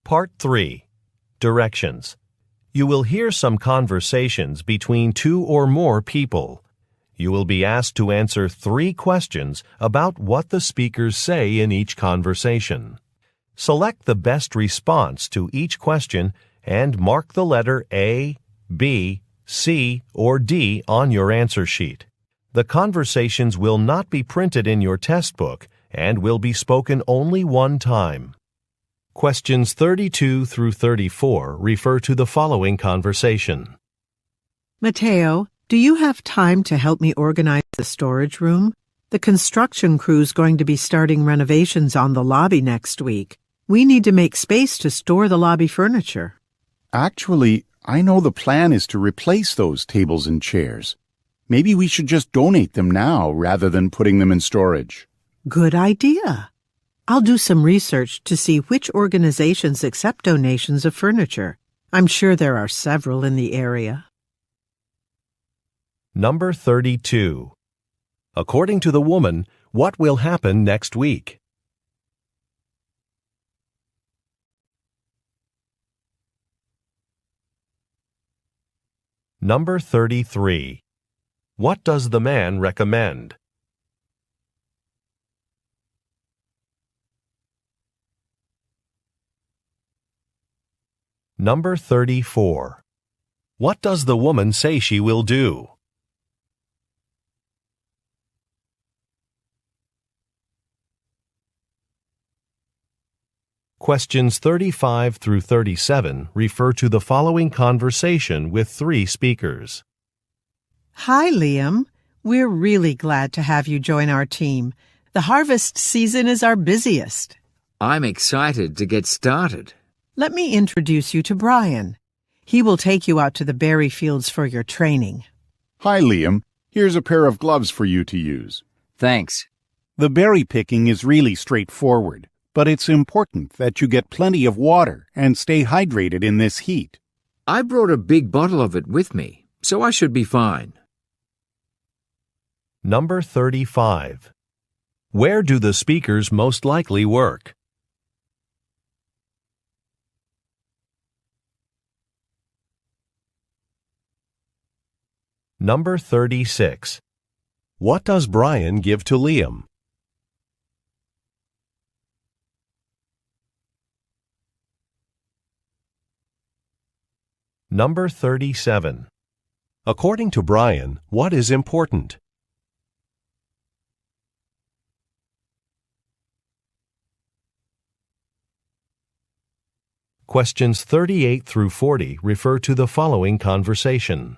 Part 3. Directions. You will hear some conversations between two or more people. You will be asked to answer 3 questions about what the speakers say in each conversation. Select the best response to each question and mark the letter A, B, C, or D on your answer sheet. The conversations will not be printed in your test book and will be spoken only one time. Questions 32 through 34 refer to the following conversation. Mateo, do you have time to help me organize the storage room? The construction crew's going to be starting renovations on the lobby next week. We need to make space to store the lobby furniture. Actually, I know the plan is to replace those tables and chairs. Maybe we should just donate them now rather than putting them in storage. Good idea. I'll do some research to see which organizations accept donations of furniture. I'm sure there are several in the area. Number 32. According to the woman, what will happen next week? Number 33. What does the man recommend? Number 34. What does the woman say she will do? Questions 35 through 37 refer to the following conversation with 3 speakers. Hi, Liam. We're really glad to have you join our team. The harvest season is our busiest. I'm excited to get started. Let me introduce you to Brian. He will take you out to the berry fields for your training. Hi, Liam. Here's a pair of gloves for you to use. Thanks. The berry picking is really straightforward, but it's important that you get plenty of water and stay hydrated in this heat. I brought a big bottle of it with me, so I should be fine. Number 35. Where do the speakers most likely work? Number 36. What does Brian give to Liam? Number 37. According to Brian, what is important? Questions 38 through 40 refer to the following conversation.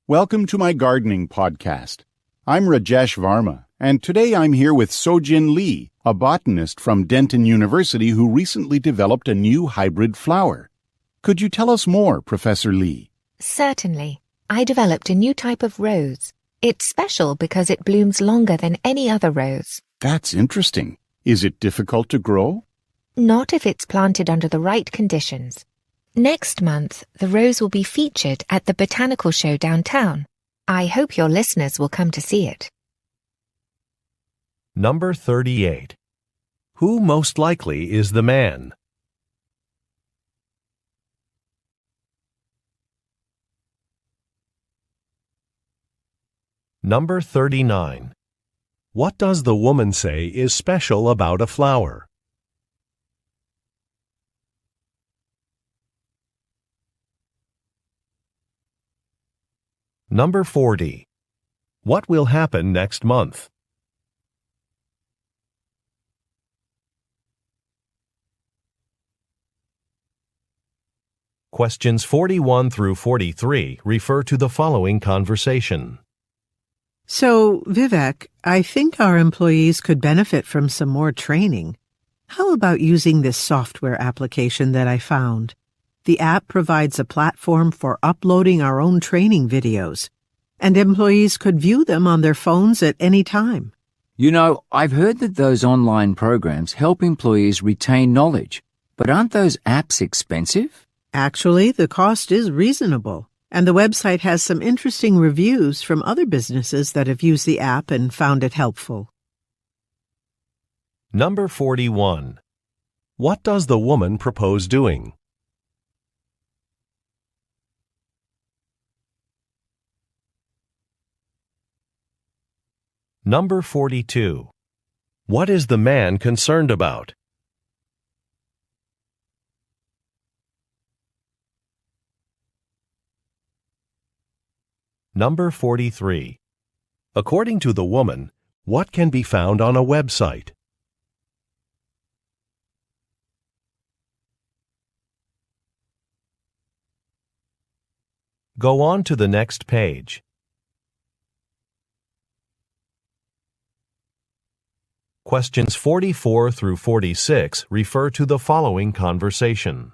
Welcome to my gardening podcast. I'm Rajesh Varma, and today I'm here with Sojin Lee, a botanist from Denton University who recently developed a new hybrid flower. Could you tell us more, Professor Lee? Certainly. I developed a new type of rose. It's special because it blooms longer than any other rose. That's interesting. Is it difficult to grow? Not if it's planted under the right conditions. Next month, the rose will be featured at the Botanical Show downtown. I hope your listeners will come to see it. Number 38. Who most likely is the man? Number 39. What does the woman say is special about a flower? Number 40. What will happen next month? Questions 41 through 43 refer to the following conversation. So, Vivek, I think our employees could benefit from some more training. How about using this software application that I found? The app provides a platform for uploading our own training videos, and employees could view them on their phones at any time. You know, I've heard that those online programs help employees retain knowledge, but aren't those apps expensive? Actually, the cost is reasonable, and the website has some interesting reviews from other businesses that have used the app and found it helpful. Number 41. What does the woman propose doing? Number 42. What is the man concerned about? Number 43. According to the woman, what can be found on a website? Go on to the next page. Questions 44 through 46 refer to the following conversation.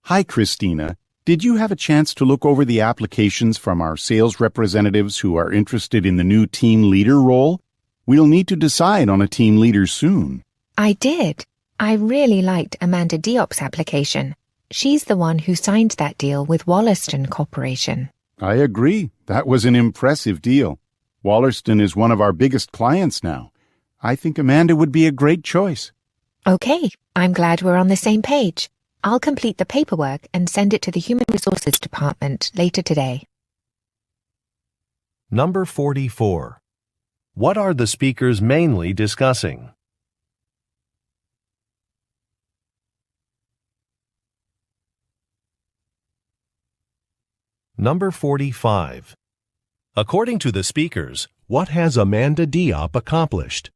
Hi, Christina. Did you have a chance to look over the applications from our sales representatives who are interested in the new team leader role? We'll need to decide on a team leader soon. I did. I really liked Amanda Diop's application. She's the one who signed that deal with Wollaston Corporation. I agree. That was an impressive deal. Wollaston is one of our biggest clients now. I think Amanda would be a great choice. Okay, I'm glad we're on the same page. I'll complete the paperwork and send it to the Human Resources Department later today. Number 44. What are the speakers mainly discussing? Number 45. According to the speakers, what has Amanda Diop accomplished?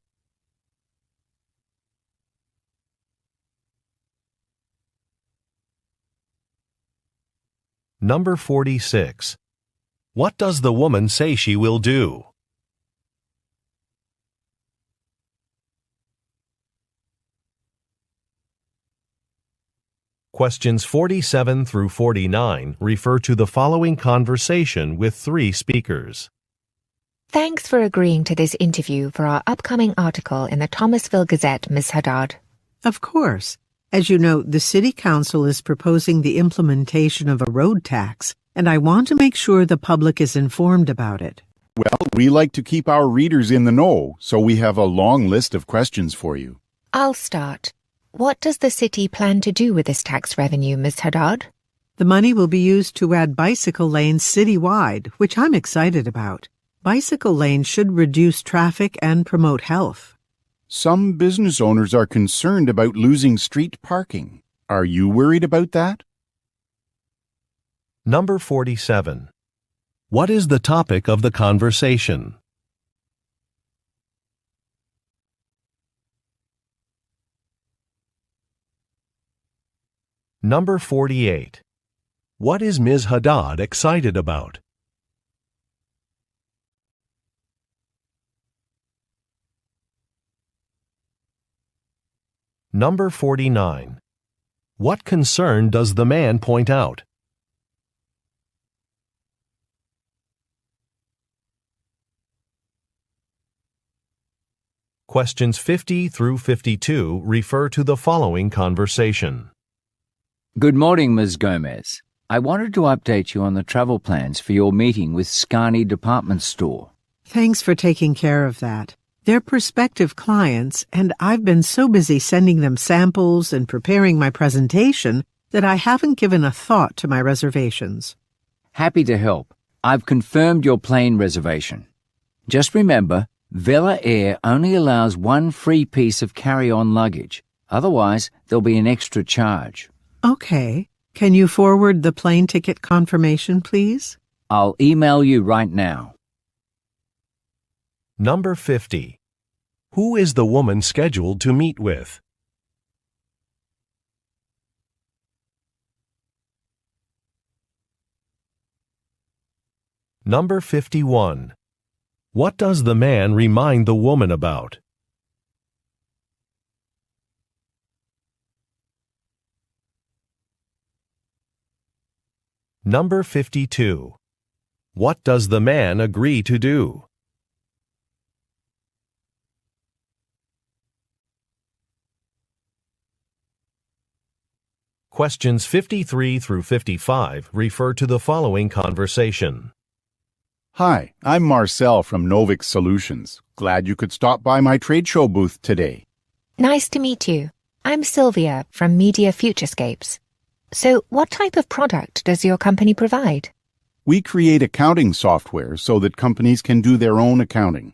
Number 46. What does the woman say she will do? Questions 47 through 49 refer to the following conversation with three speakers. Thanks for agreeing to this interview for our upcoming article in the Thomasville Gazette, Ms. Haddad. Of course. As you know, the City Council is proposing the implementation of a road tax, and I want to make sure the public is informed about it. Well, we like to keep our readers in the know, so we have a long list of questions for you. I'll start. What does the city plan to do with this tax revenue, Ms. Haddad? The money will be used to add bicycle lanes citywide, which I'm excited about. Bicycle lanes should reduce traffic and promote health. Some business owners are concerned about losing street parking. Are you worried about that? Number 47. What is the topic of the conversation? Number 48. What is Ms. Haddad excited about? Number 49. What concern does the man point out? Questions 50 through 52 refer to the following conversation. Good morning, Ms. Gomez. I wanted to update you on the travel plans for your meeting with Scarney Department Store. Thanks for taking care of that. They're prospective clients, and I've been so busy sending them samples and preparing my presentation that I haven't given a thought to my reservations. Happy to help. I've confirmed your plane reservation. Just remember, Vela Air only allows one free piece of carry-on luggage. Otherwise, there'll be an extra charge. Okay. Can you forward the plane ticket confirmation, please? I'll email you right now. Number 50. Who is the woman scheduled to meet with? Number 51. What does the man remind the woman about? Number 52. What does the man agree to do? Questions 53 through 55 refer to the following conversation. Hi, I'm Marcel from Novix Solutions. Glad you could stop by my trade show booth today. Nice to meet you. I'm Sylvia from Media Futurescapes. So what type of product does your company provide? We create accounting software so that companies can do their own accounting.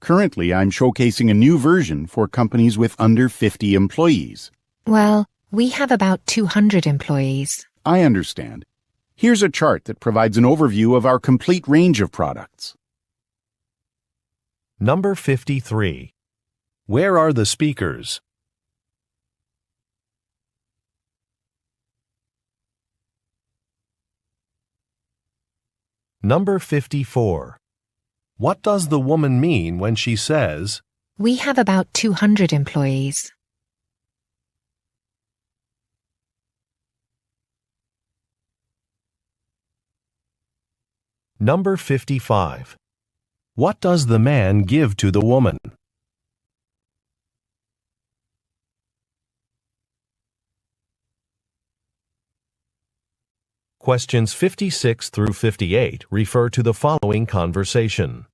Currently, I'm showcasing a new version for companies with under 50 employees. Well, we have about 200 employees. I understand. Here's a chart that provides an overview of our complete range of products. Number 53. Where are the speakers? Number 54. What does the woman mean when she says, We have about 200 employees. Number 55. What does the man give to the woman? Questions 56 through 58 refer to the following conversation.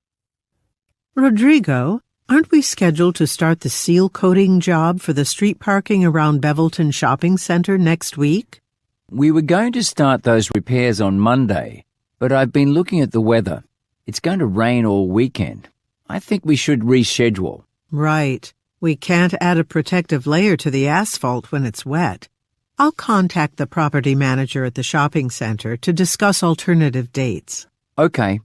Rodrigo, aren't we scheduled to start the seal coating job for the street parking around Bevelton Shopping Center next week? We were going to start those repairs on Monday, but I've been looking at the weather. It's going to rain all weekend. I think we should reschedule. Right. We can't add a protective layer to the asphalt when it's wet. I'll contact the property manager at the shopping center to discuss alternative dates. Okay.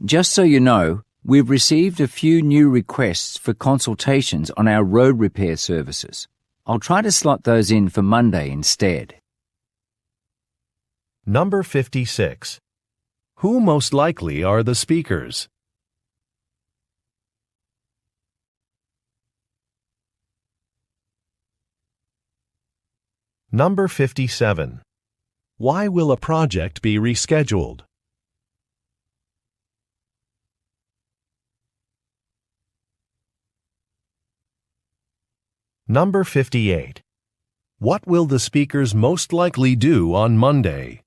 Just so you know, we've received a few new requests for consultations on our road repair services. I'll try to slot those in for Monday instead. Number 56. Who most likely are the speakers? Number 57. Why will a project be rescheduled? Number 58. What will the speakers most likely do on Monday?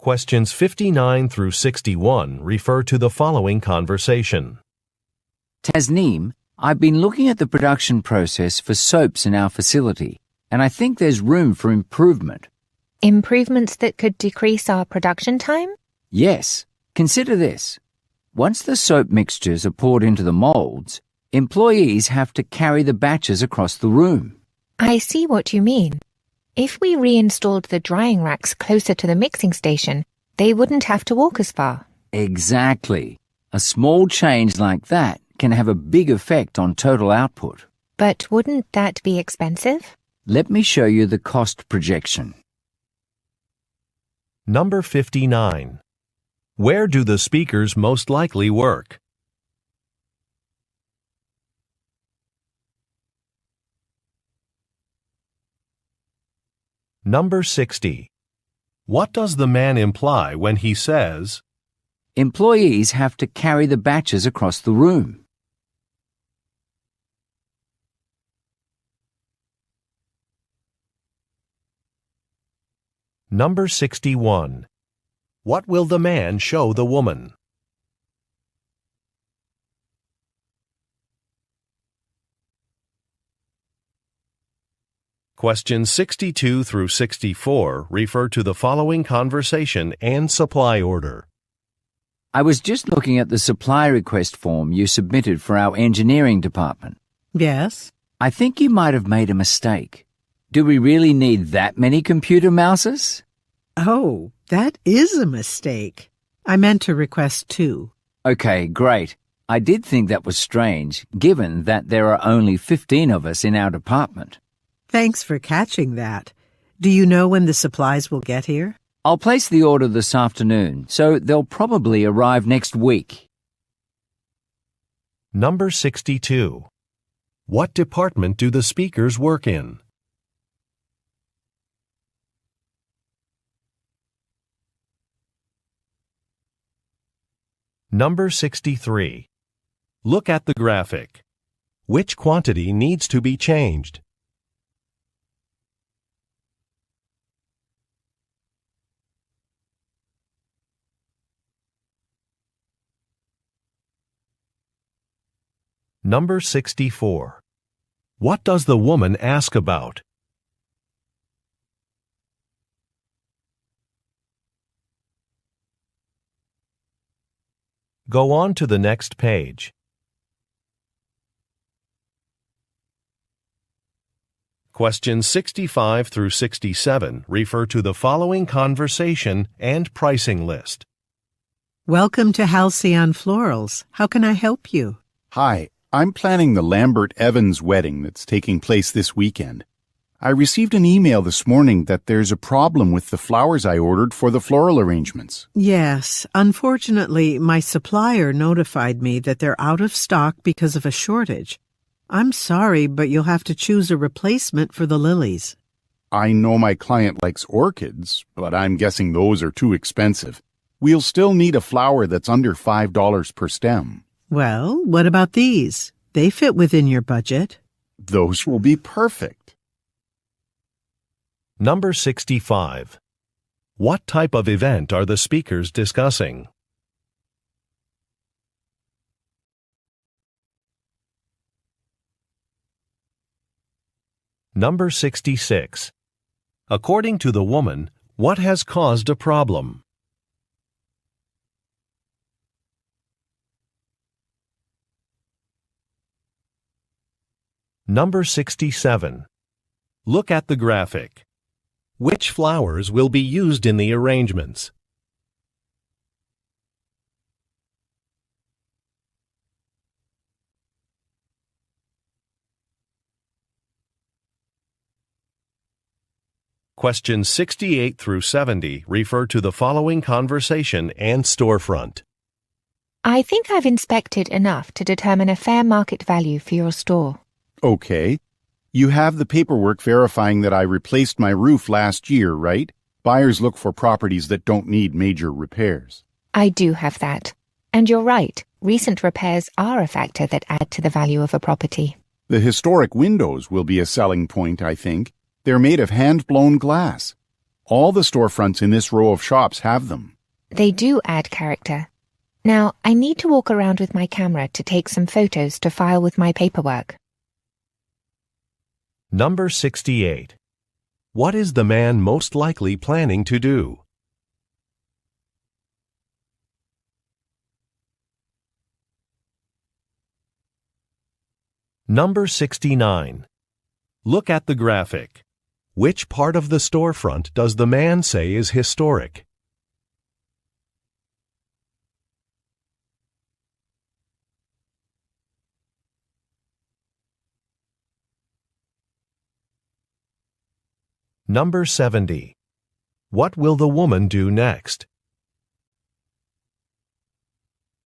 Questions 59 through 61 refer to the following conversation. Tasneem, I've been looking at the production process for soaps in our facility, and I think there's room for improvement. Improvements that could decrease our production time? Yes. Consider this. Once the soap mixtures are poured into the molds, employees have to carry the batches across the room. I see what you mean. If we reinstalled the drying racks closer to the mixing station, they wouldn't have to walk as far. Exactly. A small change like that can have a big effect on total output. But wouldn't that be expensive? Let me show you the cost projection. Number 59. Where do the speakers most likely work? Number 60. What does the man imply when he says, Employees have to carry the batches across the room? Number 61. What will the man show the woman? Questions 62 through 64 refer to the following conversation and supply order. I was just looking at the supply request form you submitted for our engineering department. Yes? I think you might have made a mistake. Do we really need that many computer mouses? Oh, that is a mistake. I meant to request 2. Okay, great. I did think that was strange, given that there are only 15 of us in our department. Thanks for catching that. Do you know when the supplies will get here? I'll place the order this afternoon, so they'll probably arrive next week. Number 62. What department do the speakers work in? Number 63. Look at the graphic. Which quantity needs to be changed? Number 64. What does the woman ask about? Go on to the next page. Questions 65 through 67 refer to the following conversation and pricing list. Welcome to Halcyon Florals. How can I help you? Hi, I'm planning the Lambert Evans wedding that's taking place this weekend. I received an email this morning that there's a problem with the flowers I ordered for the floral arrangements. Yes, unfortunately, my supplier notified me that they're out of stock because of a shortage. I'm sorry, but you'll have to choose a replacement for the lilies. I know my client likes orchids, but I'm guessing those are too expensive. We'll still need a flower that's under $5 per stem. Well, what about these? They fit within your budget. Those will be perfect. Number 65. What type of event are the speakers discussing? Number 66. According to the woman, what has caused a problem? Number 67. Look at the graphic. Which flowers will be used in the arrangements? Questions 68 through 70 refer to the following conversation and storefront. I think I've inspected enough to determine a fair market value for your store. Okay. You have the paperwork verifying that I replaced my roof last year, right? Buyers look for properties that don't need major repairs. I do have that. And you're right, recent repairs are a factor that add to the value of a property. The historic windows will be a selling point, I think. They're made of hand-blown glass. All the storefronts in this row of shops have them. They do add character. Now, I need to walk around with my camera to take some photos to file with my paperwork. Number 68. What is the man most likely planning to do? Number 69. Look at the graphic. Which part of the storefront does the man say is historic? Number 70. What will the woman do next?